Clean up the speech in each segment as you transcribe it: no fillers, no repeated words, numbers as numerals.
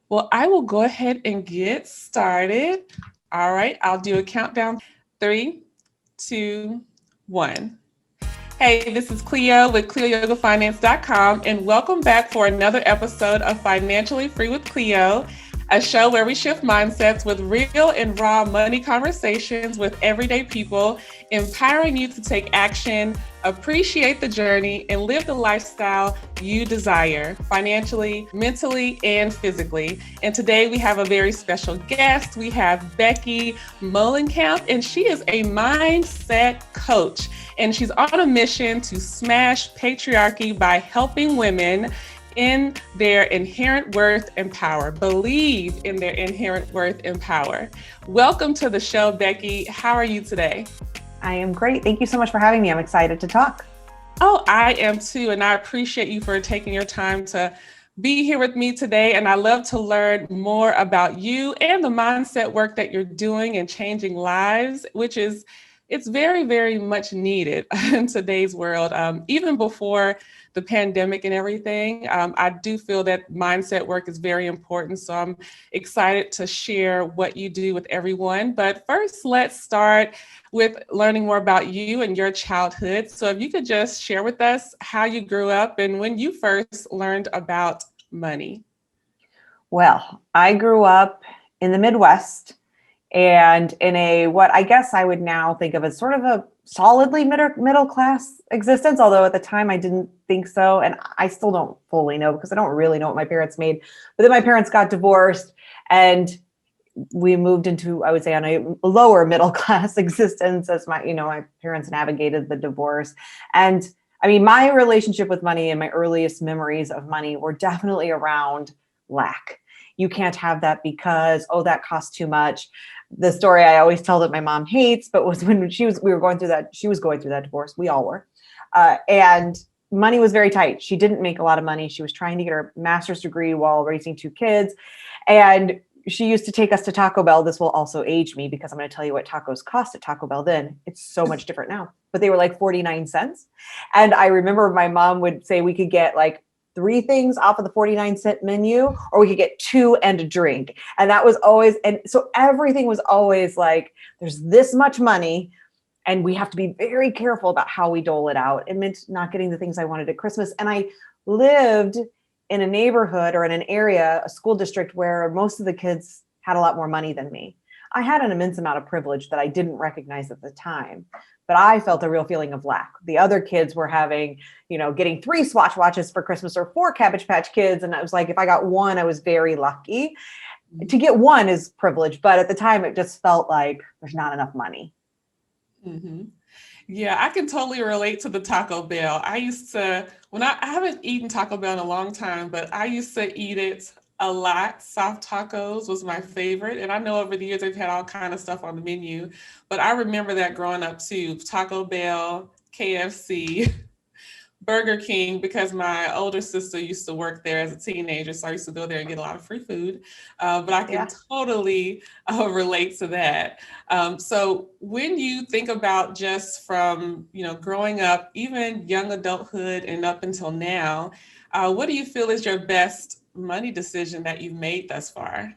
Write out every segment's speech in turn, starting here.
Well, I will go ahead and get started. All right, I'll do a countdown. Three, two, one. Hey, this is Cleo with CleoYogaFinance.com, and welcome back for another episode of Financially Free with Cleo, a show where we shift mindsets with real and raw money conversations with everyday people, empowering you to take action, appreciate the journey, and live the lifestyle you desire financially, mentally, and physically. And today we have a very special guest. We have Becky Mollenkamp, and she is a mindset coach. And she's on a mission to smash patriarchy by helping women in their inherent worth and power, believe in their inherent worth and power. Welcome to the show, Becky. How are you today? I am great. Thank you so much for having me. I'm excited to talk. Oh, I am too. And I appreciate you for taking your time to be here with me today. And I love to learn more about you and the mindset work that you're doing and changing lives, which is it's very, very much needed in today's world. Even before the pandemic and everything, I do feel that mindset work is very important. So I'm excited to share what you do with everyone. But first, let's start with learning more about you and your childhood. So if you could just share with us how you grew up and when you first learned about money. Well, I grew up in the Midwest and in a what I guess I would now think of as sort of a solidly middle class existence, although at the time I didn't think so. And I still don't fully know because I don't really know what my parents made. But then my parents got divorced and we moved into, I would say, on a lower middle class existence as my parents navigated the divorce. And I mean, my relationship with money and my earliest memories of money were definitely around lack. You can't have that because, oh, that costs too much. The story I always tell that my mom hates, but was when she was going through that divorce. We all were. And money was very tight. She didn't make a lot of money. She was trying to get her master's degree while raising two kids. And she used to take us to Taco Bell. This will also age me because I'm going to tell you what tacos cost at Taco Bell then. It's so much different now, but they were like 49 cents. And I remember my mom would say we could get like 3 things off of the 49-cent menu, or we could get 2 and a drink. And that was always, and so everything was always like, there's this much money and we have to be very careful about how we dole it out. It meant not getting the things I wanted at Christmas. And I lived in a neighborhood or in an area, a school district where most of the kids had a lot more money than me. I had an immense amount of privilege that I didn't recognize at the time, but I felt a real feeling of lack. The other kids were having, getting 3 Swatch watches for Christmas or 4 Cabbage Patch Kids. And I was like, if I got 1, I was very lucky. To get 1 is privilege, but at the time it just felt like there's not enough money. Mm-hmm. Yeah, I can totally relate to the Taco Bell. I used to, I haven't eaten Taco Bell in a long time, but I used to eat it a lot. Soft tacos was my favorite. And I know over the years they've had all kind of stuff on the menu, but I remember that growing up too. Taco Bell, KFC, Burger King, because my older sister used to work there as a teenager. So I used to go there and get a lot of free food. But I can Yeah. totally relate to that. So when you think about just from, growing up, even young adulthood and up until now, what do you feel is your best money decision that you've made thus far?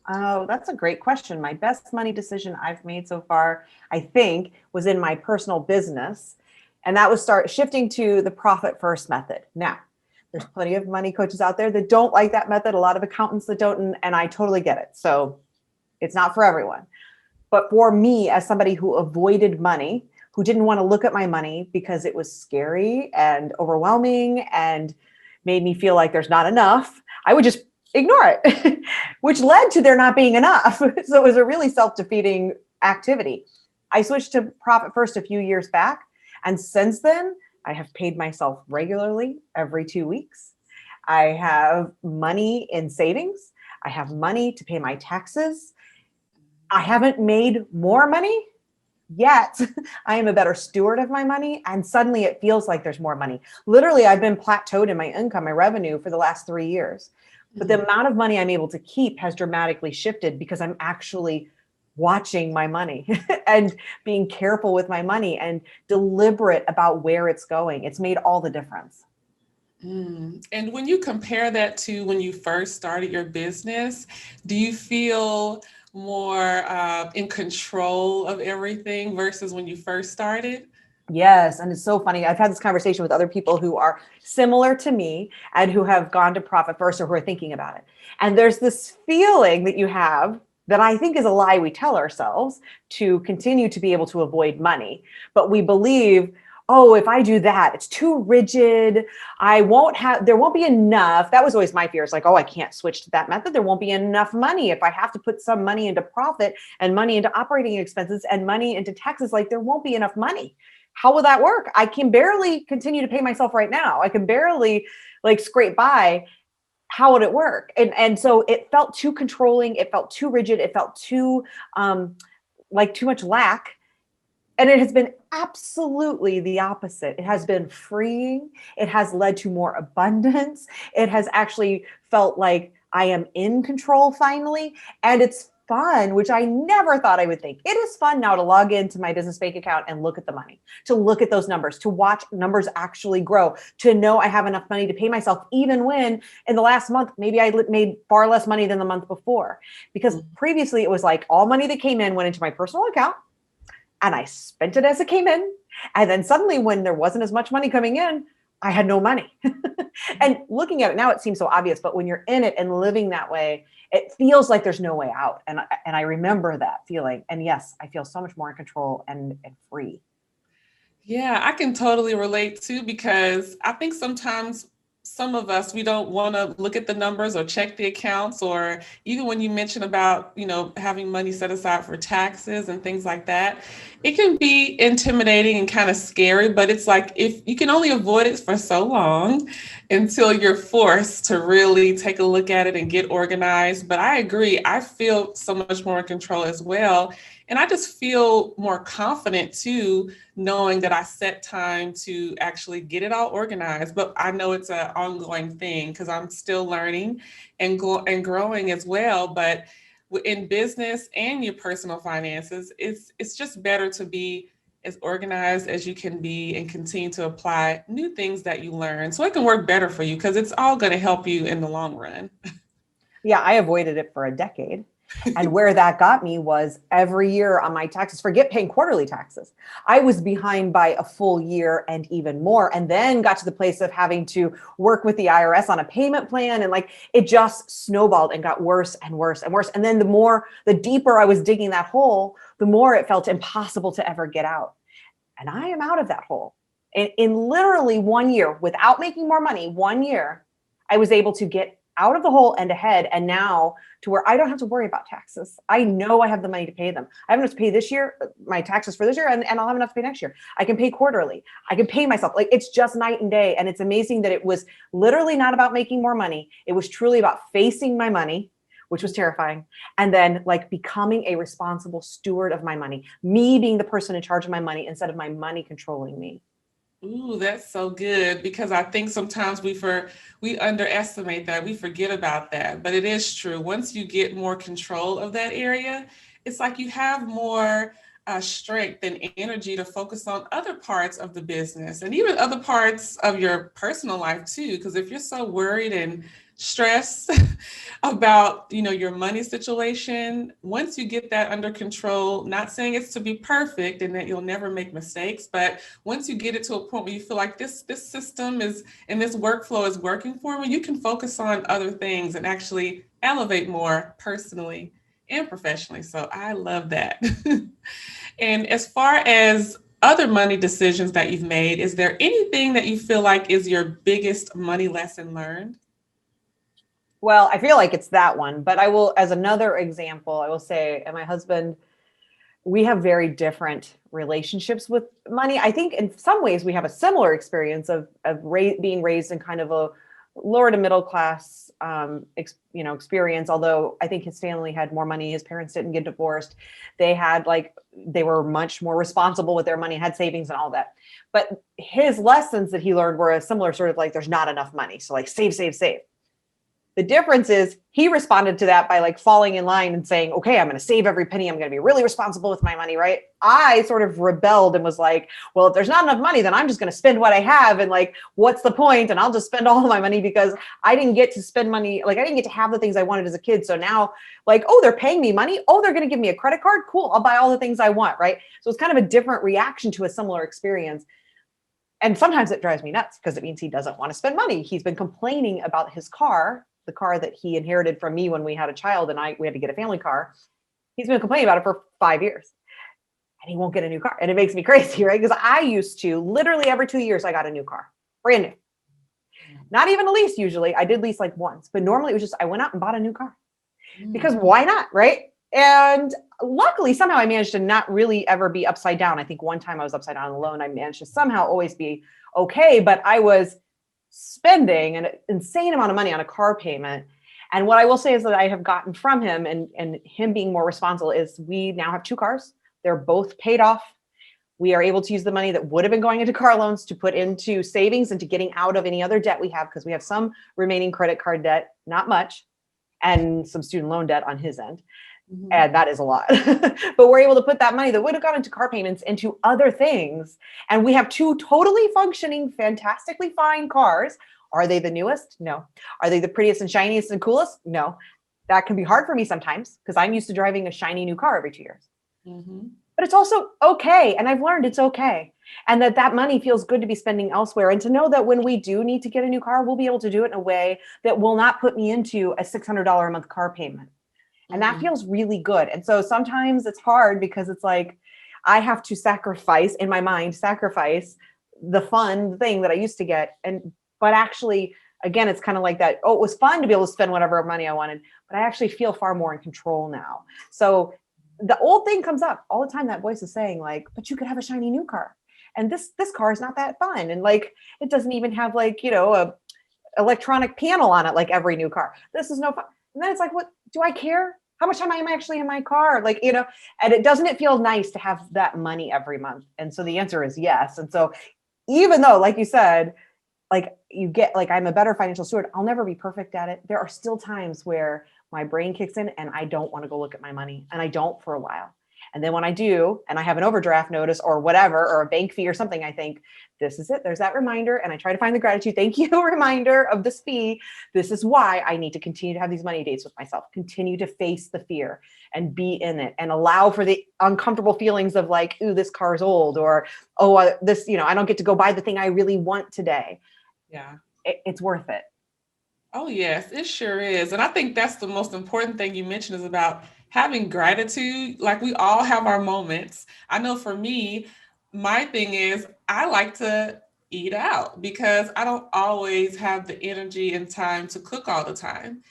Oh, that's a great question. My best money decision I've made so far, I think, was in my personal business. And that was start shifting to the profit first method. Now, there's plenty of money coaches out there that don't like that method, a lot of accountants that don't, and I totally get it. So it's not for everyone. But for me, as somebody who avoided money, who didn't want to look at my money because it was scary and overwhelming and made me feel like there's not enough, I would just ignore it, which led to there not being enough. So it was a really self-defeating activity. I switched to profit first a few years back. And since then, I have paid myself regularly every 2 weeks. I have money in savings. I have money to pay my taxes. I haven't made more money yet. I am a better steward of my money. And suddenly it feels like there's more money. Literally, I've been plateaued in my income, my revenue for the last 3 years. But the amount of money I'm able to keep has dramatically shifted because I'm actually watching my money and being careful with my money and deliberate about where it's going. It's made all the difference. And when you compare that to when you first started your business, do you feel more in control of everything versus when you first started? Yes. And it's so funny. I've had this conversation with other people who are similar to me and who have gone to profit first or who are thinking about it. And there's this feeling that you have that I think is a lie we tell ourselves to continue to be able to avoid money. But we believe, oh, if I do that, it's too rigid. There won't be enough. That was always my fear. It's like, oh, I can't switch to that method. There won't be enough money. If I have to put some money into profit and money into operating expenses and money into taxes, like there won't be enough money. How will that work? I can barely continue to pay myself right now. I can barely like scrape by. How would it work? And so it felt too controlling. It felt too rigid. It felt too like too much lack. And it has been absolutely the opposite. It has been freeing. It has led to more abundance. It has actually felt like I am in control finally. And it's fun, which I never thought I would think. It is fun now to log into my business bank account and look at the money, to look at those numbers, to watch numbers actually grow, to know I have enough money to pay myself, even when in the last month, maybe I made far less money than the month before. Because previously it was like all money that came in went into my personal account and I spent it as it came in. And then suddenly when there wasn't as much money coming in, I had no money. And looking at it now, it seems so obvious, but when you're in it and living that way, it feels like there's no way out. And I remember that feeling. And yes, I feel so much more in control and free. Yeah, I can totally relate too, because I think sometimes some of us, we don't want to look at the numbers or check the accounts, or even when you mention about, having money set aside for taxes and things like that, it can be intimidating and kind of scary, but it's like if you can only avoid it for so long until you're forced to really take a look at it and get organized. But I agree, I feel so much more in control as well. And I just feel more confident too, knowing that I set time to actually get it all organized. But I know it's an ongoing thing because I'm still learning and growing as well. But in business and your personal finances, it's just better to be as organized as you can be and continue to apply new things that you learn so it can work better for you, because it's all going to help you in the long run. Yeah, I avoided it for a decade. And where that got me was every year on my taxes, forget paying quarterly taxes. I was behind by a full year and even more, and then got to the place of having to work with the IRS on a payment plan. And like it just snowballed and got worse and worse and worse. And then the deeper I was digging that hole, the more it felt impossible to ever get out. And I am out of that hole. In literally 1 year, without making more money, 1 year, I was able to get out of the hole and ahead. And now to where I don't have to worry about taxes. I know I have the money to pay them. I have enough to pay this year, my taxes for this year, and I'll have enough to pay next year. I can pay quarterly. I can pay myself. Like it's just night and day. And it's amazing that it was literally not about making more money. It was truly about facing my money, which was terrifying. And then like becoming a responsible steward of my money, me being the person in charge of my money instead of my money controlling me. Ooh, that's so good, because I think sometimes we underestimate that. We forget about that. But it is true. Once you get more control of that area, it's like you have more strength and energy to focus on other parts of the business and even other parts of your personal life too. Because if you're so worried and stressed about your money situation, once you get that under control, not saying it's to be perfect and that you'll never make mistakes, but once you get it to a point where you feel like this system is and this workflow is working for me, you can focus on other things and actually elevate more personally and professionally. So I love that. And as far as other money decisions that you've made, is there anything that you feel like is your biggest money lesson learned? Well, I feel like it's that one, but I will, as another example, I will say, and my husband, we have very different relationships with money. I think in some ways we have a similar experience of being raised in kind of a lower to middle class, experience. Although I think his family had more money, his parents didn't get divorced. They were much more responsible with their money, had savings and all that. But his lessons that he learned were a similar sort of like, there's not enough money. So like save, save, save. The difference is he responded to that by like falling in line and saying, okay, I'm going to save every penny. I'm going to be really responsible with my money. Right. I sort of rebelled and was like, well, if there's not enough money, then I'm just going to spend what I have. And like, what's the point? And I'll just spend all of my money because I didn't get to spend money. Like I didn't get to have the things I wanted as a kid. So now like, oh, they're paying me money. Oh, they're going to give me a credit card. Cool. I'll buy all the things I want. Right. So it's kind of a different reaction to a similar experience. And sometimes it drives me nuts because it means he doesn't want to spend money. He's been complaining about his car, the car that he inherited from me when we had a child and we had to get a family car. He's been complaining about it for 5 years and he won't get a new car. And it makes me crazy, right? Because I used to literally every 2 years, I got a new car, brand new. Not even a lease usually. I did lease like once, but normally it was just, I went out and bought a new car because why not, right? And luckily, somehow I managed to not really ever be upside down. I think one time I was upside down on a loan. I managed to somehow always be okay, but I was spending an insane amount of money on a car payment. And what I will say is that I have gotten from him and him being more responsible is we now have 2 cars. They're both paid off. We are able to use the money that would have been going into car loans to put into savings and to getting out of any other debt we have, because we have some remaining credit card debt, not much, and some student loan debt on his end. Mm-hmm. And that is a lot, but we're able to put that money that would have gone into car payments into other things. And we have 2 totally functioning, fantastically fine cars. Are they the newest? No. Are they the prettiest and shiniest and coolest? No. That can be hard for me sometimes because I'm used to driving a shiny new car every 2 years. Mm-hmm. But it's also okay. And I've learned it's okay. And that money feels good to be spending elsewhere. And to know that when we do need to get a new car, we'll be able to do it in a way that will not put me into a $600 a month car payment. And that feels really good. And so sometimes it's hard because it's like, I have to sacrifice in my mind, the fun thing that I used to get. But actually, again, it's kind of like that. Oh, it was fun to be able to spend whatever money I wanted, but I actually feel far more in control now. So the old thing comes up all the time. That voice is saying like, but you could have a shiny new car. And this car is not that fun. And like, it doesn't even have like, a electronic panel on it, like every new car. This is no fun. And then it's like, what do I care? How much time I am actually in my car? Like, and doesn't it feel nice to have that money every month? And so the answer is yes. And so even though, like you said, like you get, like I'm a better financial steward, I'll never be perfect at it. There are still times where my brain kicks in and I don't want to go look at my money, and I don't for a while. And then when I do, and I have an overdraft notice or whatever, or a bank fee or something, I think, this is it. There's that reminder. And I try to find the gratitude. Thank you, reminder of this fee. This is why I need to continue to have these money dates with myself, continue to face the fear and be in it and allow for the uncomfortable feelings of like, ooh, this car is old, or, oh, I don't get to go buy the thing I really want today. Yeah. It's worth it. Oh, yes, it sure is. And I think that's the most important thing you mentioned is about having gratitude. Like we all have our moments. I know for me, my thing is I like to eat out because I don't always have the energy and time to cook all the time.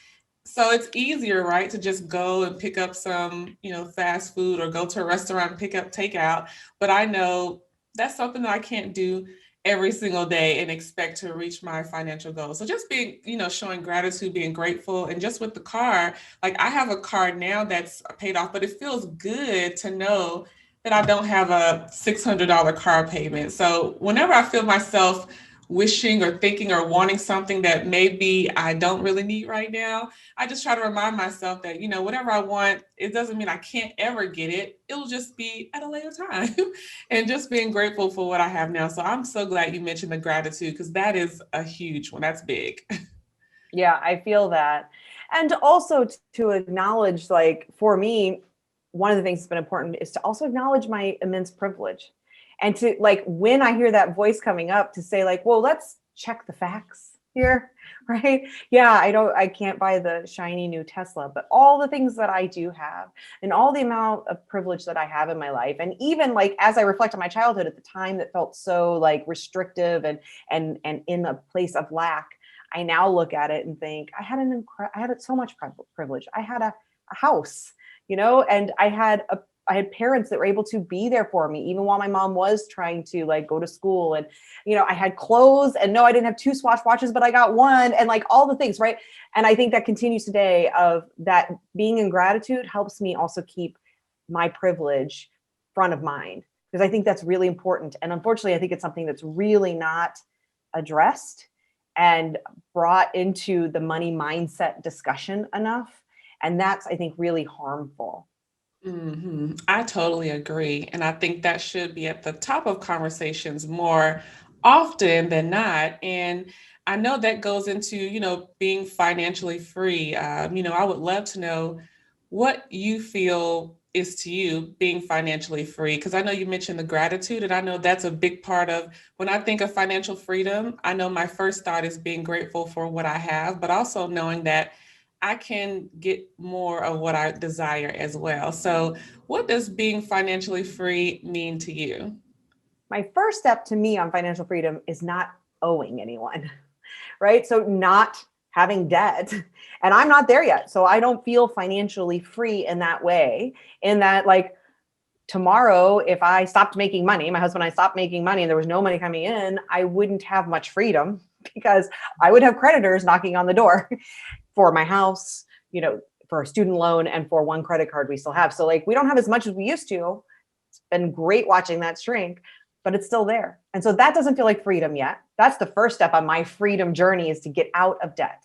So it's easier, right, to just go and pick up some, fast food or go to a restaurant and pick up takeout. But I know that's something that I can't do every single day and expect to reach my financial goals. So just being, showing gratitude, being grateful. And just with the car, like I have a car now that's paid off, but it feels good to know that I don't have a $600 car payment. So whenever I feel myself wishing or thinking or wanting something that maybe I don't really need right now, I just try to remind myself that, whatever I want, it doesn't mean I can't ever get it. It'll just be at a later time and just being grateful for what I have now. So I'm so glad you mentioned the gratitude because that is a huge one. That's big. Yeah, I feel that. And also to acknowledge, like for me, one of the things that's been important is to also acknowledge my immense privilege. And to like, when I hear that voice coming up to say like, well, let's check the facts here, right? Yeah, I can't buy the shiny new Tesla, but all the things that I do have and all the amount of privilege that I have in my life. And even like, as I reflect on my childhood at the time that felt so like restrictive and in a place of lack, I now look at it and think I had so much privilege. I had a house, and I had parents that were able to be there for me, even while my mom was trying to like go to school. And, I had clothes, and no, I didn't have 2 Swatch watches, but I got one, and like all the things. Right. And I think that continues today of that being in gratitude helps me also keep my privilege front of mind, because I think that's really important. And unfortunately, I think it's something that's really not addressed. and brought into the money mindset discussion enough. And that's, I think, really harmful. I totally agree. And I think that should be at the top of conversations more often than not. And I know that goes into, being financially free. I would love to know what you feel is to you being financially free. Because I know you mentioned the gratitude, and I know that's a big part of when I think of financial freedom. I know my first thought is being grateful for what I have, but also knowing that I can get more of what I desire as well. So, what does being financially free mean to you? My first step to me on financial freedom is not owing anyone, right? So, not having debt. And I'm not there yet. So, I don't feel financially free in that way, in that, like, tomorrow, if I stopped making money, my husband and I stopped making money and there was no money coming in, I wouldn't have much freedom because I would have creditors knocking on the door for my house, for a student loan and for one credit card we still have. So, like, we don't have as much as we used to. It's been great watching that shrink, but it's still there. And so that doesn't feel like freedom yet. That's the first step on my freedom journey, is to get out of debt.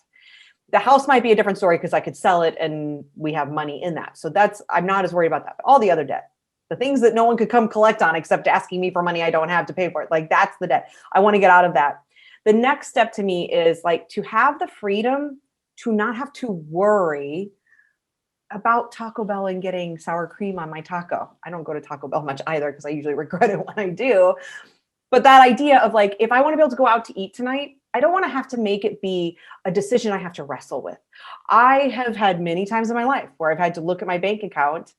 The house might be a different story because I could sell it and we have money in that. So I'm not as worried about that. But all the other debt, the things that no one could come collect on except asking me for money I don't have to pay for it, like, that's the debt. I want to get out of that. The next step to me is, like, to have the freedom to not have to worry about Taco Bell and getting sour cream on my taco. I don't go to Taco Bell much either because I usually regret it when I do. But that idea of, like, if I want to be able to go out to eat tonight, I don't want to have to make it be a decision I have to wrestle with. I have had many times in my life where I've had to look at my bank account,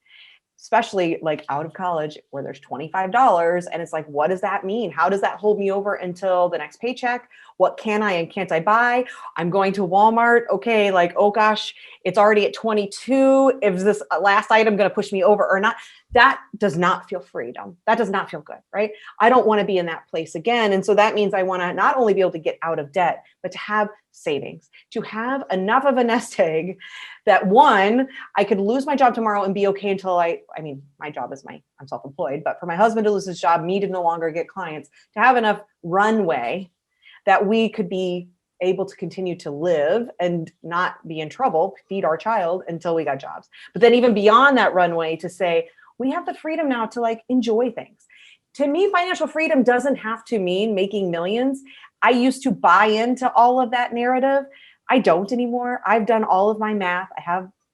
especially like out of college, where there's $25. And it's like, what does that mean? How does that hold me over until the next paycheck? What can I and can't I buy? I'm going to Walmart. Okay, like, oh gosh, it's already at 22. Is this last item going to push me over or not? That does not feel freedom. That does not feel good, right? I don't want to be in that place again. And so that means I want to not only be able to get out of debt, but to have savings, to have enough of a nest egg that, one, I could lose my job tomorrow and be okay until my job is I'm self-employed, but for my husband to lose his job, me to no longer get clients, to have enough runway that we could be able to continue to live and not be in trouble, feed our child until we got jobs. But then even beyond that runway, to say, we have the freedom now to, like, enjoy things. To me, financial freedom doesn't have to mean making millions. I used to buy into all of that narrative. I don't anymore. I've done all of my math.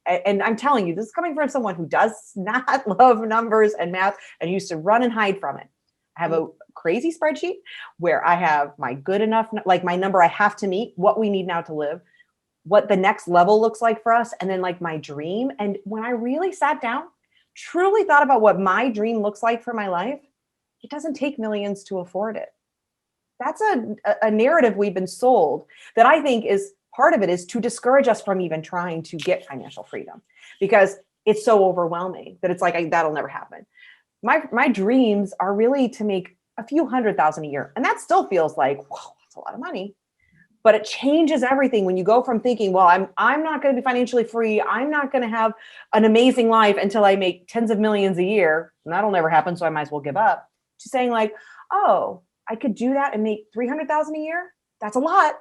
And I'm telling you, this is coming from someone who does not love numbers and math and used to run and hide from it. I have a crazy spreadsheet where I have my good enough, like, my number I have to meet, what we need now to live, what the next level looks like for us, and then, like, my dream. And when I really sat down, truly thought about what my dream looks like for my life, it doesn't take millions to afford it. That's a narrative we've been sold that I think is part of it, is to discourage us from even trying to get financial freedom, because it's so overwhelming that it's like, that'll never happen. My dreams are really to make a few $100,000 a year. And that still feels like, whoa, that's a lot of money. But it changes everything when you go from thinking, well, I'm not going to be financially free, I'm not going to have an amazing life until I make tens of millions a year, and that'll never happen, so I might as well give up, to saying, like, oh, I could do that and make 300,000 a year. That's a lot.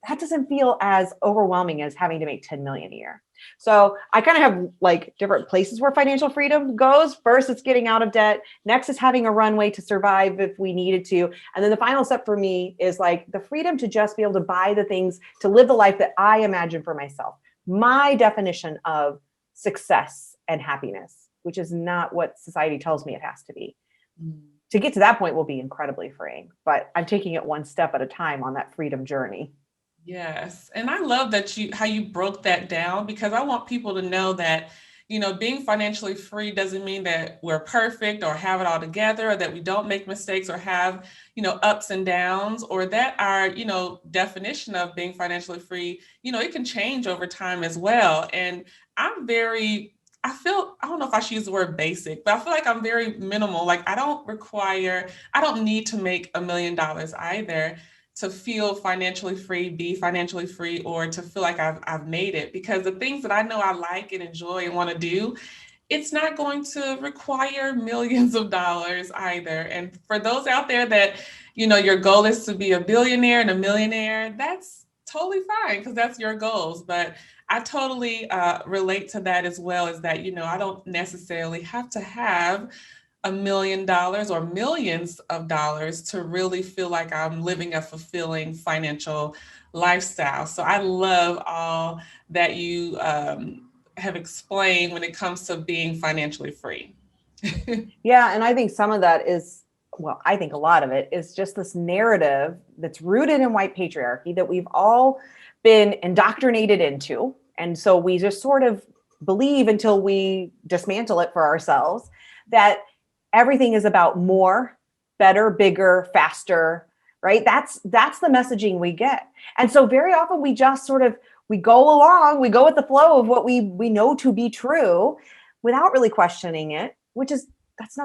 That doesn't feel as overwhelming as having to make 10 million a year. So I kind of have, like, different places where financial freedom goes. First, it's getting out of debt. Next is having a runway to survive if we needed to. And then the final step for me is, like, the freedom to just be able to buy the things, to live the life that I imagine for myself. My definition of success and happiness, which is not what society tells me it has to be. To get to that point will be incredibly freeing, but I'm taking it one step at a time on that freedom journey. Yes. And I love that how you broke that down, because I want people to know that, being financially free doesn't mean that we're perfect or have it all together, or that we don't make mistakes or have, ups and downs, or that our, definition of being financially free, it can change over time as well. And I don't know if I should use the word basic, but I feel like I'm very minimal. Like, I don't need to make $1 million either to feel financially free, be financially free, or to feel like I've made it. Because the things that I know I like and enjoy and want to do, it's not going to require millions of dollars either. And for those out there that, your goal is to be a billionaire and a millionaire, that's totally fine because that's your goals. But I totally relate to that as well, is that, I don't necessarily have to have $1 million or millions of dollars to really feel like I'm living a fulfilling financial lifestyle. So I love all that you have explained when it comes to being financially free. Yeah. And I think some of that is, well, I think a lot of it is just this narrative that's rooted in white patriarchy that we've all been indoctrinated into. And so we just sort of believe until we dismantle it for ourselves that everything is about more, better, bigger, faster, right? That's the messaging we get. And so very often we just sort of, we go along, we go with the flow of what we know to be true without really questioning it, which is, that's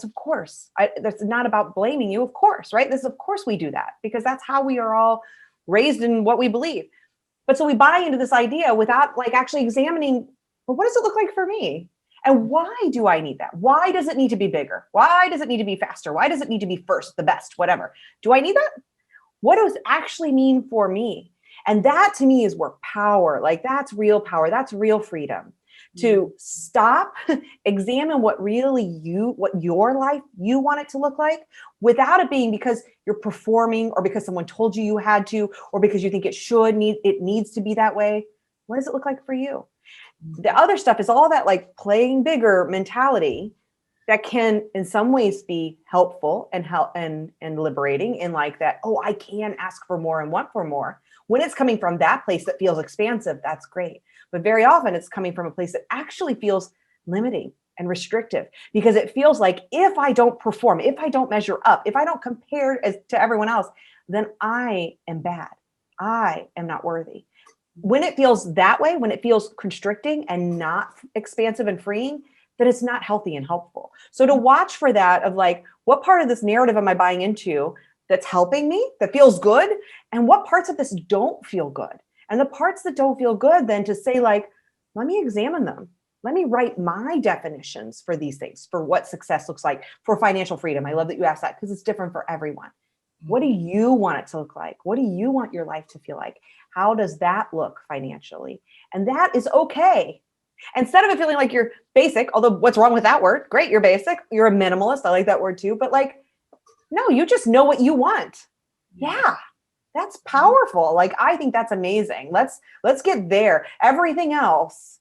of course, that's not about blaming you, of course, right? Of course we do that because that's how we are all raised in what we believe. But so we buy into this idea without like actually examining, well, what does it look like for me? And why do I need that? Why does it need to be bigger? Why does it need to be faster? Why does it need to be first, the best, whatever? Do I need that? What does it actually mean for me? And that to me is where power, like that's real power. That's real freedom to stop, examine what your life, you want it to look like without it being because you're performing or because someone told you had to, or because you think it needs to be that way. What does it look like for you? The other stuff is all that like playing bigger mentality that can in some ways be helpful and liberating in like that, oh, I can ask for more and want for more. When it's coming from that place that feels expansive, that's great. But very often it's coming from a place that actually feels limiting and restrictive because it feels like if I don't perform, if I don't measure up, if I don't compare to everyone else, then I am bad. I am not worthy. When it feels that way, when it feels constricting and not expansive and freeing, then it's not healthy and helpful. So to watch for that of like, what part of this narrative am I buying into that's helping me, that feels good? And what parts of this don't feel good? And the parts that don't feel good, then to say like, let me examine them. Let me write my definitions for these things, for what success looks like, for financial freedom. I love that you asked that because it's different for everyone. What do you want it to look like? What do you want your life to feel like? How does that look financially? And that is okay. Instead of it feeling like you're basic, although what's wrong with that word? Great, you're basic. You're a minimalist. I like that word too. But like, no, you just know what you want. Yeah, that's powerful. Like, I think that's amazing. Let's get there. Everything else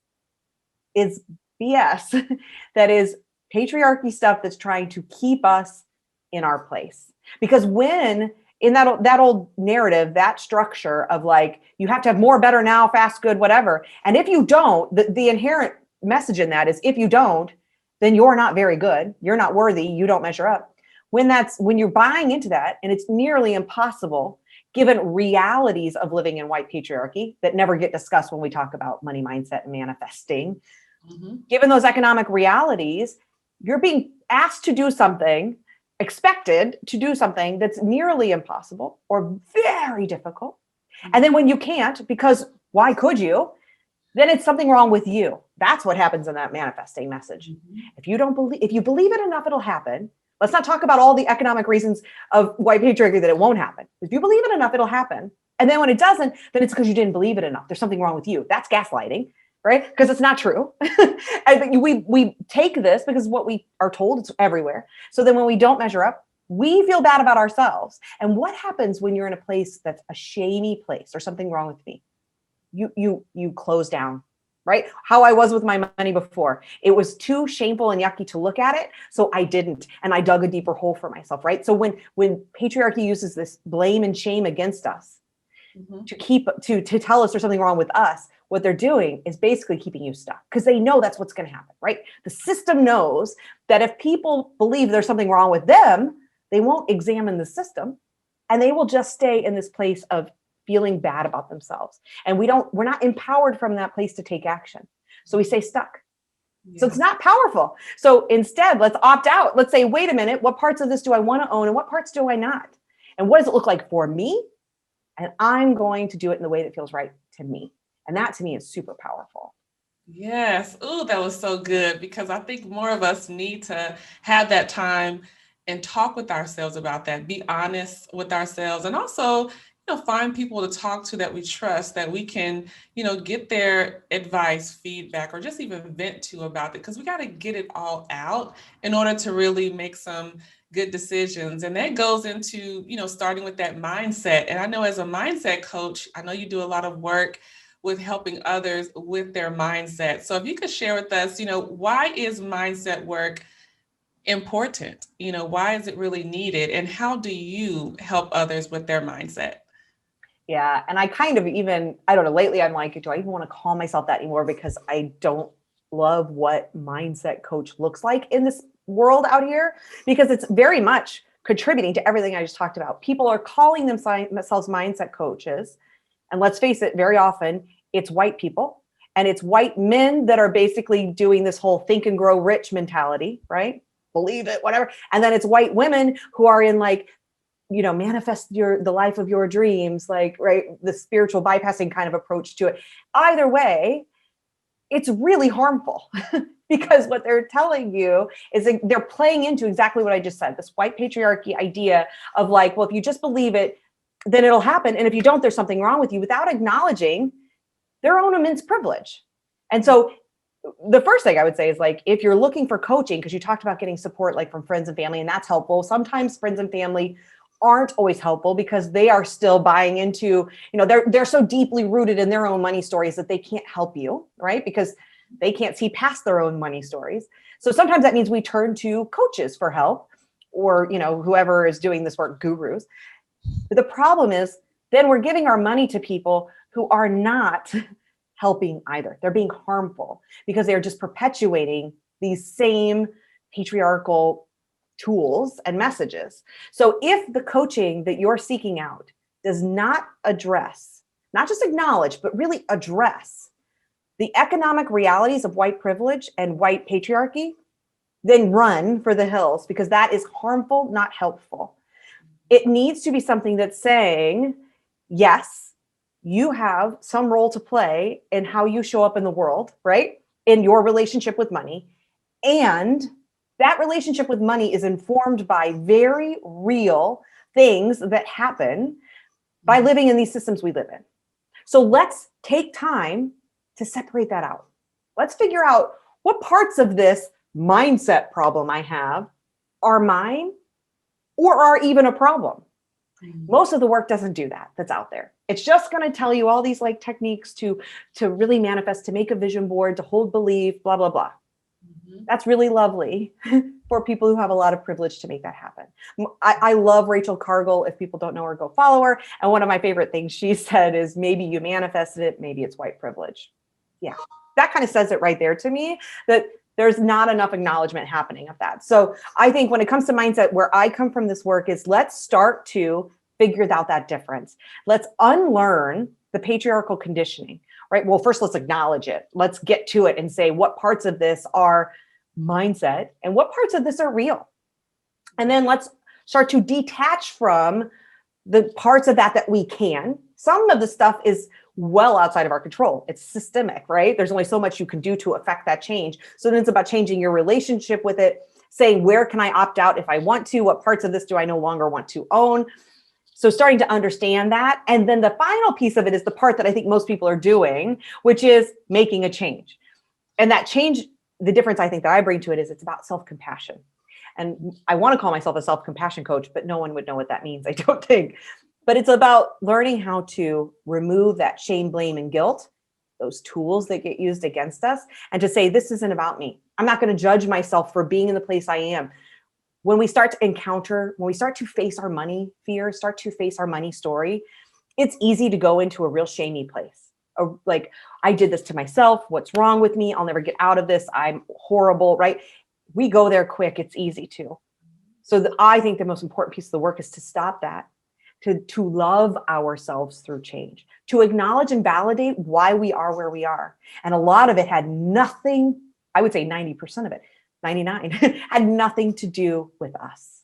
is BS. That is patriarchy stuff that's trying to keep us in our place. Because when in that old narrative, that structure of like, you have to have more, better, now, fast, good, whatever. And if you don't, the inherent message in that is if you don't, then you're not very good. You're not worthy. You don't measure up. When you're buying into that, and it's nearly impossible given realities of living in white patriarchy that never get discussed when we talk about money mindset and manifesting. Mm-hmm. Given those economic realities, you're being asked to do something, expected to do something that's nearly impossible or very difficult. And then when you can't, because why could you? Then it's something wrong with you. That's what happens in that manifesting message. Mm-hmm. If you believe it enough, it'll happen. Let's not talk about all the economic reasons of white patriarchy that it won't happen. If you believe it enough, it'll happen. And then when it doesn't, then it's because you didn't believe it enough. There's something wrong with you. That's gaslighting, right? Because it's not true. And we take this because what we are told, it's everywhere. So then when we don't measure up, we feel bad about ourselves. And what happens when you're in a place that's a shamey place or something wrong with me? You close down, right? How I was with my money before. It was too shameful and yucky to look at it. So I didn't. And I dug a deeper hole for myself, right? So when patriarchy uses this blame and shame against us mm-hmm. to tell us there's something wrong with us, what they're doing is basically keeping you stuck because they know that's what's going to happen, right? The system knows that if people believe there's something wrong with them, they won't examine the system and they will just stay in this place of feeling bad about themselves. And we're not empowered from that place to take action. So we stay stuck. Yeah. So it's not powerful. So instead, let's opt out. Let's say, wait a minute, what parts of this do I want to own and what parts do I not? And what does it look like for me? And I'm going to do it in the way that feels right to me. And that to me is super powerful. Yes. Oh, that was so good because I think more of us need to have that time and talk with ourselves about that, be honest with ourselves, and also, find people to talk to that we trust, that we can, get their advice, feedback, or just even vent to about it because we got to get it all out in order to really make some good decisions. And that goes into, starting with that mindset. And I know as a mindset coach, I know you do a lot of work with helping others with their mindset. So if you could share with us, why is mindset work important? Why is it really needed? And how do you help others with their mindset? Yeah. And I kind of even, I don't know, lately I'm like, do I even want to call myself that anymore? Because I don't love what mindset coach looks like in this world out here, because it's very much contributing to everything I just talked about. People are calling themselves mindset coaches. And let's face it, very often it's white people and it's white men that are basically doing this whole think and grow rich mentality, right? Believe it, whatever. And then it's white women who are in like, manifest the life of your dreams, like, right, the spiritual bypassing kind of approach to it. Either way, it's really harmful because what they're telling you is they're playing into exactly what I just said, this white patriarchy idea of like, well, if you just believe it, then it'll happen. And if you don't, there's something wrong with you, without acknowledging their own immense privilege. And so the first thing I would say is like, if you're looking for coaching, because you talked about getting support like from friends and family, and that's helpful. Sometimes friends and family aren't always helpful because they are still buying into, they're so deeply rooted in their own money stories that they can't help you, right? Because they can't see past their own money stories. So sometimes that means we turn to coaches for help, or, whoever is doing this work, gurus. But the problem is then we're giving our money to people who are not helping either. They're being harmful because they're just perpetuating these same patriarchal tools and messages. So if the coaching that you're seeking out does not address, not just acknowledge, but really address the economic realities of white privilege and white patriarchy, then run for the hills, because that is harmful, not helpful. It needs to be something that's saying, yes, you have some role to play in how you show up in the world, right? In your relationship with money. And that relationship with money is informed by very real things that happen by living in these systems we live in. So let's take time to separate that out. Let's figure out what parts of this mindset problem I have are mine or are even a problem. Most of the work doesn't do that. That's out there. It's just going to tell you all these like techniques to really manifest, to make a vision board, to hold belief, blah, blah, blah. That's really lovely for people who have a lot of privilege to make that happen. I love Rachel Cargill. If people don't know her, go follow her. And one of my favorite things she said is, maybe you manifested it, maybe it's white privilege. Yeah, that kind of says it right there to me, that there's not enough acknowledgement happening of that. So I think when it comes to mindset, where I come from this work is, let's start to figure out that difference. Let's unlearn the patriarchal conditioning, right? Well, first let's acknowledge it. Let's get to it and say what parts of this are mindset and what parts of this are real. And then let's start to detach from the parts of that we can. Some of the stuff is well outside of our control. It's systemic, right? There's only so much you can do to affect that change. So then it's about changing your relationship with it, saying, where can I opt out if I want to? What parts of this do I no longer want to own? So starting to understand that. And then the final piece of it is the part that I think most people are doing, which is making a change. And that change, the difference I think that I bring to it is it's about self-compassion. And I want to call myself a self-compassion coach, but no one would know what that means, I don't think. But it's about learning how to remove that shame, blame, and guilt, those tools that get used against us, and to say, this isn't about me. I'm not going to judge myself for being in the place I am. When we start to face our money fear, start to face our money story, it's easy to go into a real shamey place. Like, I did this to myself. What's wrong with me? I'll never get out of this. I'm horrible, right? We go there quick. It's easy to. So I think the most important piece of the work is to stop that, to love ourselves through change, to acknowledge and validate why we are where we are. And a lot of it had nothing, I would say 90% of it, 99, had nothing to do with us.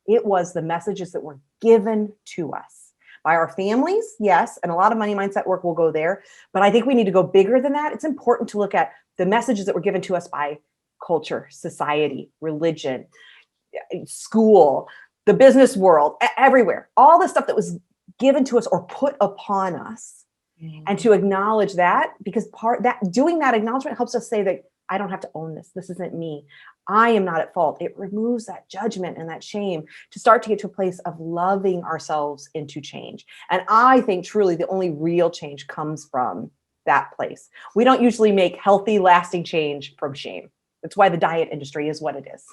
It was the messages that were given to us by our families, yes, and a lot of money mindset work will go there. But I think we need to go bigger than that. It's important to look at the messages that were given to us by culture, society, religion, school, the business world, everywhere. All the stuff that was given to us or put upon us. And to acknowledge that, because doing that acknowledgement helps us say that I don't have to own this. This isn't me. I am not at fault. It removes that judgment and that shame to start to get to a place of loving ourselves into change. And I think truly the only real change comes from that place. We don't usually make healthy, lasting change from shame. That's why the diet industry is what it is.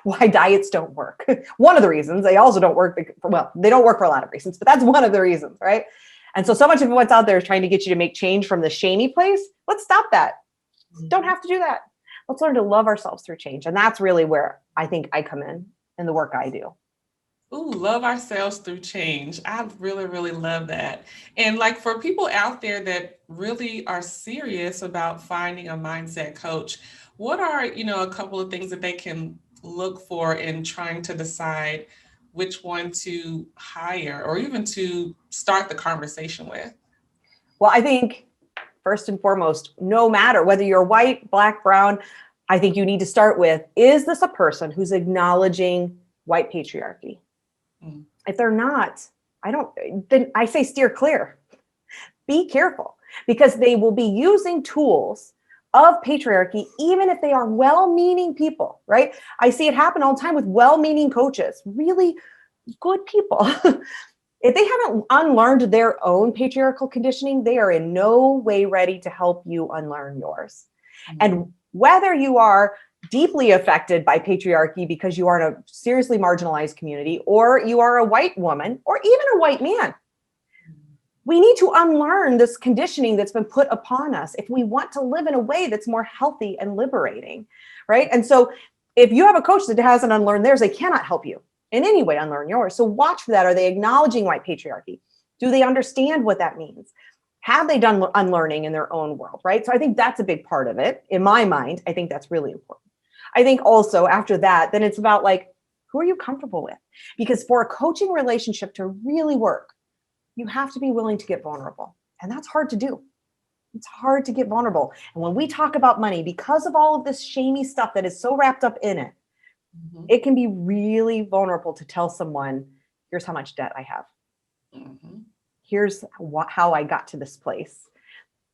Why diets don't work. One of the reasons. They also don't work. Well, they don't work for a lot of reasons, but that's one of the reasons, right? And so much of what's out there is trying to get you to make change from the shamey place. Let's stop that. Don't have to do that. Let's learn to love ourselves through change. And that's really where I think I come in the work I do. Ooh, love ourselves through change. I really, really love that. And like for people out there that really are serious about finding a mindset coach, what are, a couple of things that they can look for in trying to decide which one to hire or even to start the conversation with? Well, I think first and foremost, no matter whether you're white, black, brown, I think you need to start with, is this a person who's acknowledging white patriarchy? If they're not, then I say steer clear. Be careful, because they will be using tools of patriarchy, even if they are well-meaning people, right? I see it happen all the time with well-meaning coaches, really good people. If they haven't unlearned their own patriarchal conditioning, they are in no way ready to help you unlearn yours. And whether you are deeply affected by patriarchy because you are in a seriously marginalized community, or you are a white woman, or even a white man, we need to unlearn this conditioning that's been put upon us if we want to live in a way that's more healthy and liberating, right? And so if you have a coach that hasn't unlearned theirs, they cannot help you in any way unlearn yours. So watch for that. Are they acknowledging white patriarchy? Do they understand what that means? Have they done unlearning in their own world, right? So I think that's a big part of it. In my mind, I think that's really important. I think also after that, then it's about like, who are you comfortable with? Because for a coaching relationship to really work, you have to be willing to get vulnerable. And that's hard to do. It's hard to get vulnerable. And when we talk about money, because of all of this shamey stuff that is so wrapped up in it, it can be really vulnerable to tell someone, here's how much debt I have. Here's how I got to this place.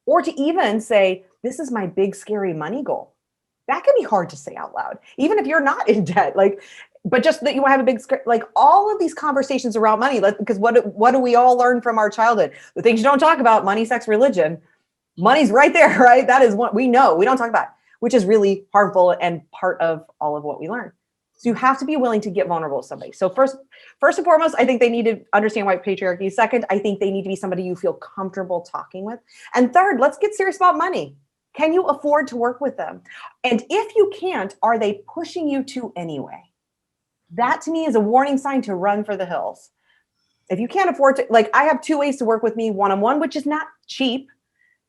Or to even say, this is my big, scary money goal. That can be hard to say out loud, even if you're not in debt. But just that you have a big, all of these conversations around money, because what do we all learn from our childhood? The things you don't talk about, money, sex, religion, money's right there, right? That is what we know. We don't talk about, which is really harmful and part of all of what we learn. So you have to be willing to get vulnerable with somebody. So first and foremost, I think they need to understand white patriarchy. Second, I think they need to be somebody you feel comfortable talking with. And third, let's get serious about money. Can you afford to work with them? And if you can't, are they pushing you to anyway? That to me is a warning sign to run for the hills. If you can't afford to, I have 2 ways to work with me one-on-one, which is not cheap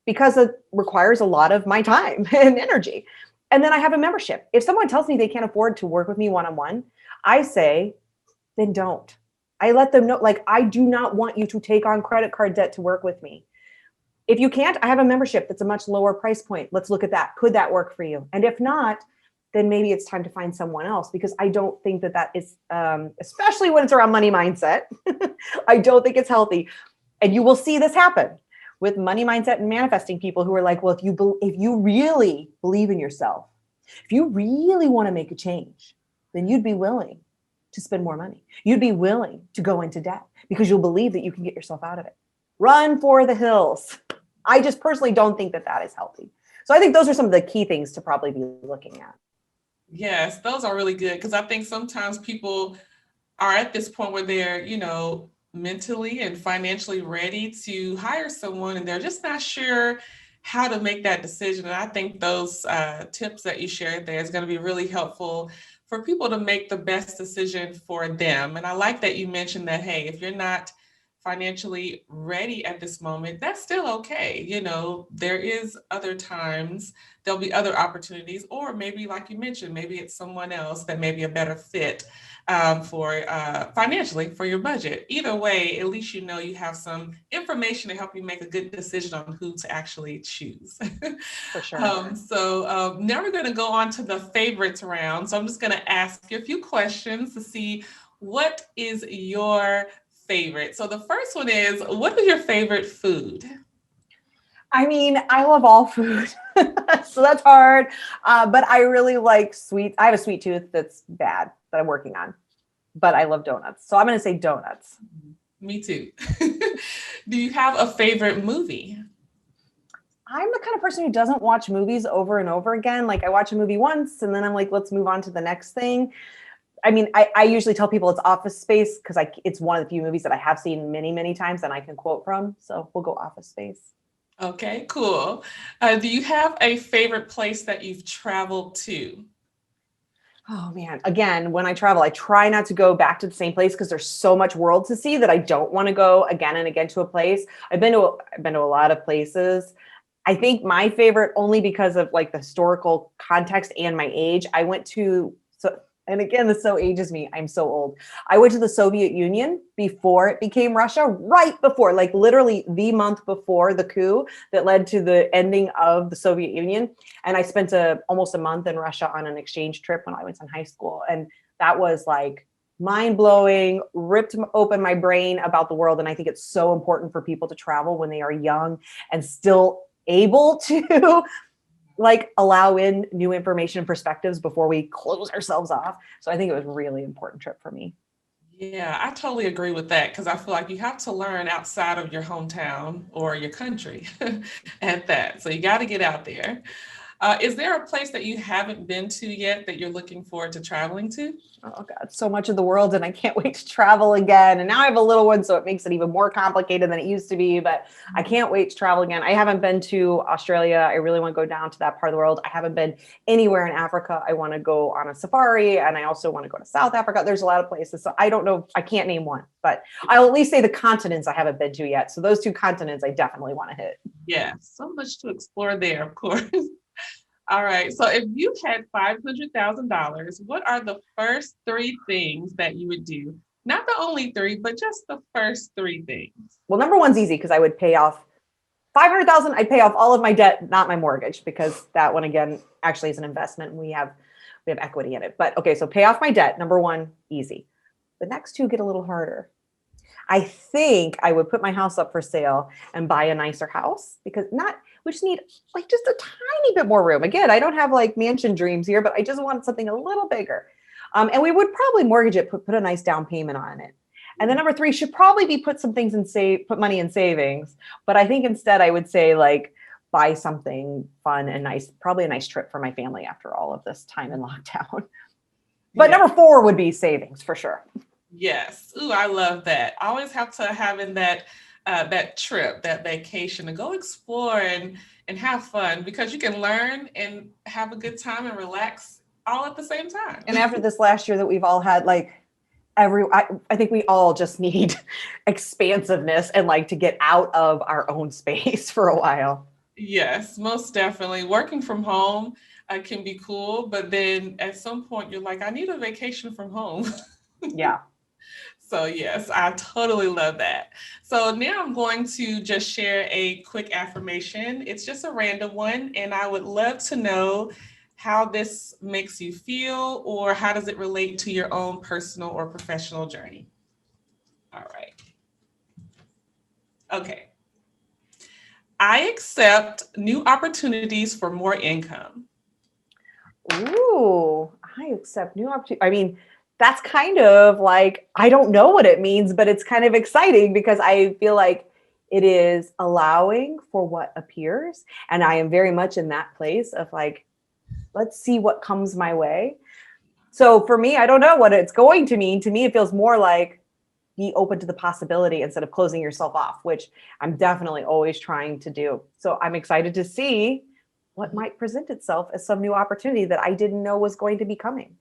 because it requires a lot of my time and energy. And then I have a membership. If someone tells me they can't afford to work with me one-on-one, I say, then don't. I let them know, I do not want you to take on credit card debt to work with me. If you can't, I have a membership that's a much lower price point. Let's look at that. Could that work for you? And if not, then maybe it's time to find someone else, because I don't think that is, especially when it's around money mindset, I don't think it's healthy. And you will see this happen with money mindset and manifesting people who are like, well, if you really believe in yourself, if you really want to make a change, then you'd be willing to spend more money. You'd be willing to go into debt because you'll believe that you can get yourself out of it. Run for the hills. I just personally don't think that is healthy. So I think those are some of the key things to probably be looking at. Yes, those are really good, because I think sometimes people are at this point where they're, mentally and financially ready to hire someone, and they're just not sure how to make that decision. And I think those tips that you shared there is going to be really helpful for people to make the best decision for them. And I like that you mentioned that, hey, if you're not financially ready at this moment, that's still okay. There is other times, there'll be other opportunities, or maybe, like you mentioned, maybe it's someone else that may be a better fit for financially for your budget. Either way, at least you have some information to help you make a good decision on who to actually choose. For sure. Now we're going to go on to the favorites round. So I'm just going to ask you a few questions to see what is your favorite. So the first one is, what is your favorite food? I mean, I love all food, so that's hard. But I really like sweets. I have a sweet tooth that's bad that I'm working on, but I love donuts. So I'm going to say donuts. Me too. Do you have a favorite movie? I'm the kind of person who doesn't watch movies over and over again. Like I watch a movie once and then I'm like, let's move on to the next thing. I mean, I usually tell people it's Office Space because it's one of the few movies that I have seen many, many times and I can quote from. So we'll go Office Space. Okay, cool. Do you have a favorite place that you've traveled to? Oh man, again, when I travel, I try not to go back to the same place because there's so much world to see that I don't want to go again and again to a place. I've been to a lot of places. I think my favorite, only because of like the historical context and my age, I went to, and again, this so ages me. I'm so old. I went to the Soviet Union before it became Russia, right before, like literally the month before the coup that led to the ending of the Soviet Union. And I spent almost a month in Russia on an exchange trip when I was in high school. And that was like mind blowing, ripped open my brain about the world. And I think it's so important for people to travel when they are young and still able to like allow in new information and perspectives before we close ourselves off. So I think it was a really important trip for me. Yeah, I totally agree with that because I feel like you have to learn outside of your hometown or your country at that. So you got to get out there. Is there a place that you haven't been to yet that you're looking forward to traveling to? Oh God, so much of the world and I can't wait to travel again. And now I have a little one, so it makes it even more complicated than it used to be, but I can't wait to travel again. I haven't been to Australia. I really want to go down to that part of the world. I haven't been anywhere in Africa. I want to go on a safari and I also want to go to South Africa. There's a lot of places. So I don't know. I can't name one, but I'll at least say the continents I haven't been to yet. So those two continents I definitely want to hit. Yeah, so much to explore there, of course. All right. So if you had $500,000, what are the first three things that you would do? Not the only three, but just the first three things. Well, number one's easy because I would pay off 500,000. I'd pay off all of my debt, not my mortgage, because that one again actually is an investment and we have equity in it. But okay, so pay off my debt. Number one, easy. The next two get a little harder. I think I would put my house up for sale and buy a nicer house because we just need like just a tiny bit more room. Again, I don't have like mansion dreams here, but I just want something a little bigger. And we would probably mortgage it, put a nice down payment on it. And then number three should probably be put money in savings. But I think instead I would say like buy something fun and nice, probably a nice trip for my family after all of this time in lockdown. But Yeah. number four would be savings for sure. Yes. Ooh, I love that. I always have to have in that trip, that vacation to go explore and have fun because you can learn and have a good time and relax all at the same time. And after this last year that we've all had, like I think we all just need expansiveness and like to get out of our own space for a while. Yes, most definitely. Working from home can be cool, but then at some point you're like, I need a vacation from home. Yeah. So yes, I totally love that. So now I'm going to just share a quick affirmation. It's just a random one, and I would love to know how this makes you feel or how does it relate to your own personal or professional journey. All right. Okay. I accept new opportunities for more income. Ooh, I accept new opportunity. I mean, that's kind of like, I don't know what it means, but it's kind of exciting because I feel like it is allowing for what appears. And I am very much in that place of like, let's see what comes my way. So for me, I don't know what it's going to mean. To me, it feels more like be open to the possibility instead of closing yourself off, which I'm definitely always trying to do. So I'm excited to see what might present itself as some new opportunity that I didn't know was going to be coming.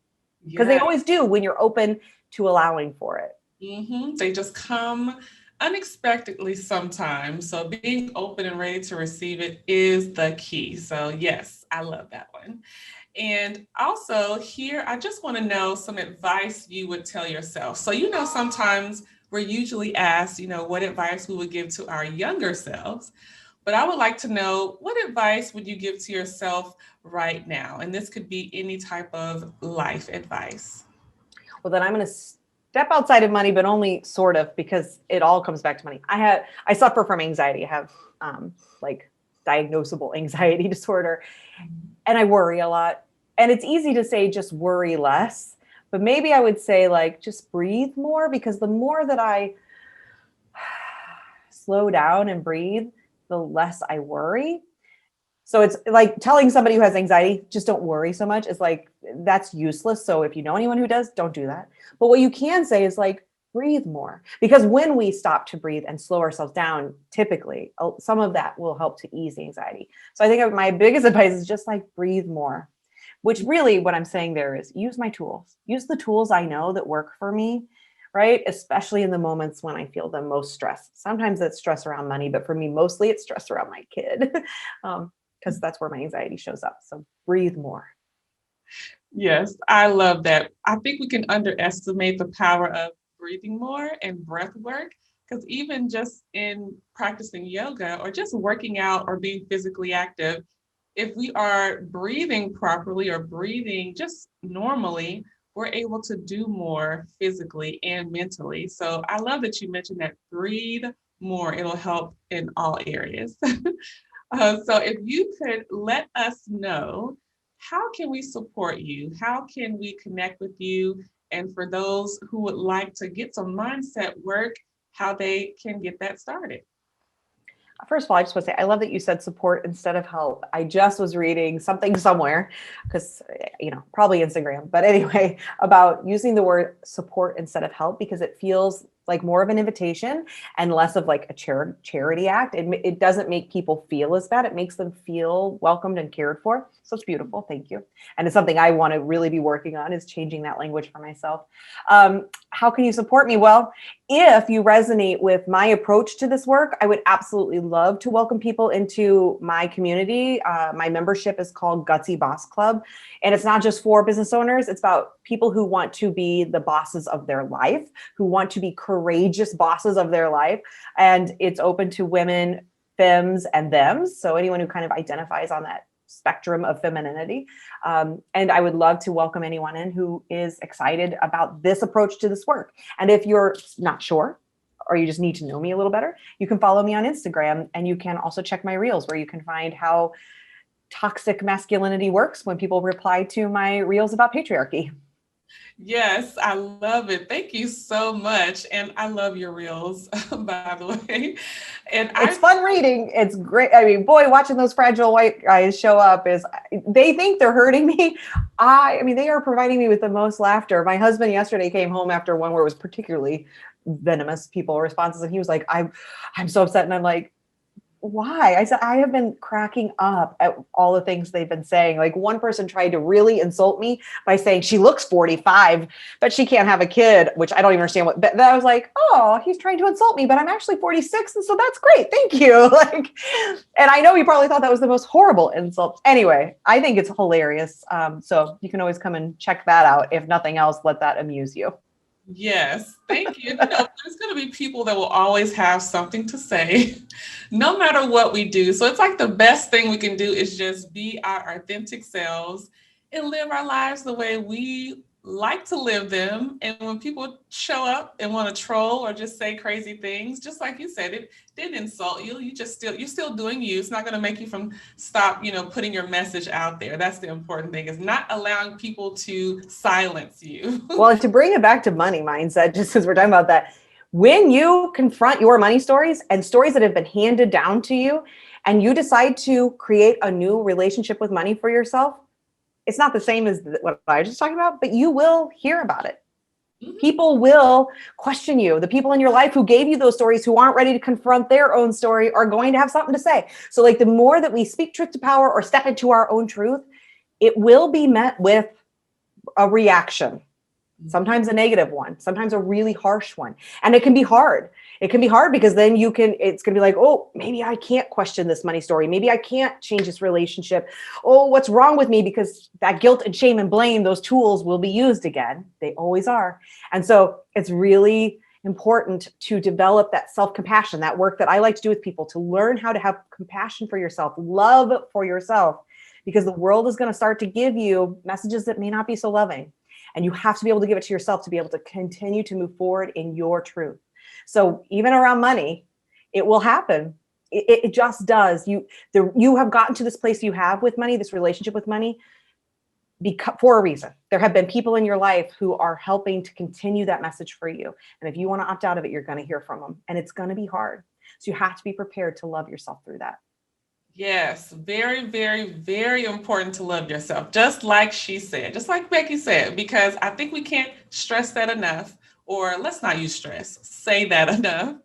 Because they always do when you're open to allowing for it. Mm-hmm. They just come unexpectedly sometimes. So being open and ready to receive it is the key. So yes, I love that one. And also here, I just want to know some advice you would tell yourself. So, sometimes we're usually asked, what advice we would give to our younger selves. But I would like to know, what advice would you give to yourself right now? And this could be any type of life advice. Well, then I'm going to step outside of money, but only sort of, because it all comes back to money. I suffer from anxiety. I have like diagnosable anxiety disorder, and I worry a lot. And it's easy to say just worry less, but maybe I would say like just breathe more, because the more that I slow down and breathe, the less I worry. So it's like telling somebody who has anxiety, just don't worry so much. It's like, that's useless. So if you know anyone who does, don't do that. But what you can say is like, breathe more. Because when we stop to breathe and slow ourselves down, typically some of that will help to ease the anxiety. So I think my biggest advice is just like breathe more, which really what I'm saying there is use my tools, use the tools I know that work for me, right? Especially in the moments when I feel the most stress. Sometimes it's stress around money, but for me, mostly it's stress around my kid. Because that's where my anxiety shows up. So breathe more. Yes, I love that. I think we can underestimate the power of breathing more and breath work, because even just in practicing yoga or just working out or being physically active, if we are breathing properly or breathing just normally, we're able to do more physically and mentally. So I love that you mentioned that breathe more. It'll help in all areas. So if you could let us know, how can we support you? How can we connect with you? And for those who would like to get some mindset work, how they can get that started. First of all, I just want to say, I love that you said support instead of help. I just was reading something somewhere, because, probably Instagram, but anyway, about using the word support instead of help, because it feels like more of an invitation and less of like a charity act. It doesn't make people feel as bad. It makes them feel welcomed and cared for. So it's beautiful. Thank you. And it's something I want to really be working on, is changing that language for myself. How can you support me? Well, if you resonate with my approach to this work, I would absolutely love to welcome people into my community. My membership is called Gutsy Boss Club. And it's not just for business owners. It's about people who want to be the bosses of their life, who want to be courageous bosses of their life. And it's open to women, femmes, and thems. So anyone who kind of identifies on that spectrum of femininity. And I would love to welcome anyone in who is excited about this approach to this work. And if you're not sure, or you just need to know me a little better, you can follow me on Instagram, and you can also check my reels, where you can find how toxic masculinity works when people reply to my reels about patriarchy. Yes, I love it. Thank you so much. And I love your reels, by the way. And It's fun reading. It's great. I mean, boy, watching those fragile white guys show up they think they're hurting me. They are providing me with the most laughter. My husband yesterday came home after one where it was particularly venomous responses. And he was like, I'm so upset. And I'm like, why? I said, I have been cracking up at all the things they've been saying. Like, one person tried to really insult me by saying she looks 45, but she can't have a kid, which I don't even understand but I was like, oh, he's trying to insult me, but I'm actually 46. And so that's great. Thank you. And I know he probably thought that was the most horrible insult. Anyway, I think it's hilarious. So you can always come and check that out. If nothing else, let that amuse you. Yes, thank you. There's going to be people that will always have something to say, no matter what we do. So it's like the best thing we can do is just be our authentic selves and live our lives the way we like to live them. And when people show up and want to troll or just say crazy things, just like you said, it didn't insult you. You're still doing you. It's not going to make you stop, putting your message out there. That's the important thing, is not allowing people to silence you. Well, to bring it back to money mindset, just as we're talking about that, when you confront your money stories and stories that have been handed down to you, and you decide to create a new relationship with money for yourself, it's not the same as what I was just talking about, but you will hear about it. Mm-hmm. People will question you. The people in your life who gave you those stories, who aren't ready to confront their own story, are going to have something to say. So like, the more that we speak truth to power or step into our own truth, it will be met with a reaction. sometimes a negative one, sometimes a really harsh one. And it can be hard. It can be hard because then it's going to be like, oh, maybe I can't question this money story. Maybe I can't change this relationship. Oh, what's wrong with me? Because that guilt and shame and blame, those tools will be used again. They always are. And so it's really important to develop that self-compassion, that work that I like to do with people, to learn how to have compassion for yourself, love for yourself, because the world is going to start to give you messages that may not be so loving. And you have to be able to give it to yourself to be able to continue to move forward in your truth. So even around money, it will happen. It just does. You have gotten to this place you have with money, this relationship with money, for a reason. There have been people in your life who are helping to continue that message for you. And if you want to opt out of it, you're going to hear from them. And it's going to be hard. So you have to be prepared to love yourself through that. Yes, very, very, very important to love yourself, just like she said, just like Becky said, because I think we can't stress that enough, or let's not use stress, say that enough,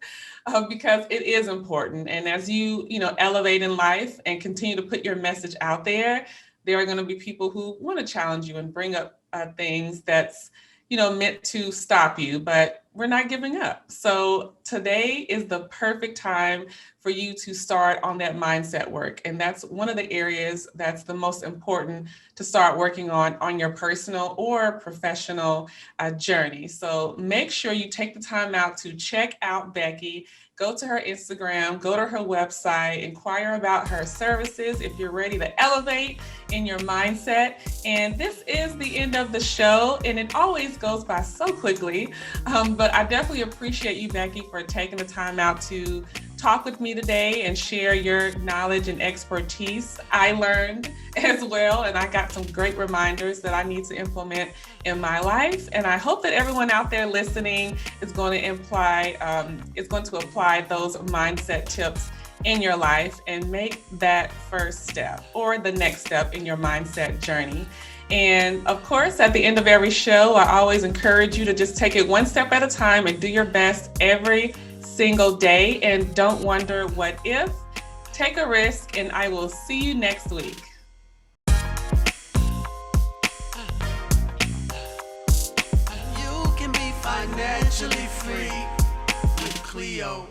because it is important. And as you elevate in life and continue to put your message out there, there are going to be people who want to challenge you and bring up things that's meant to stop you, but we're not giving up. So today is the perfect time for you to start on that mindset work. And that's one of the areas that's the most important to start working on your personal or professional journey. So make sure you take the time out to check out Becky. Go to her Instagram, go to her website, inquire about her services if you're ready to elevate in your mindset. And this is the end of the show, and it always goes by so quickly. But I definitely appreciate you, Becky, for taking the time out to talk with me today and share your knowledge and expertise. I learned as well, and I got some great reminders that I need to implement in my life. And I hope that everyone out there listening is going to apply those mindset tips in your life and make that first step or the next step in your mindset journey. And of course, at the end of every show, I always encourage you to just take it one step at a time and do your best every single day. And don't wonder what if. Take a risk, and I will see you next week. You can be financially free with Cleo.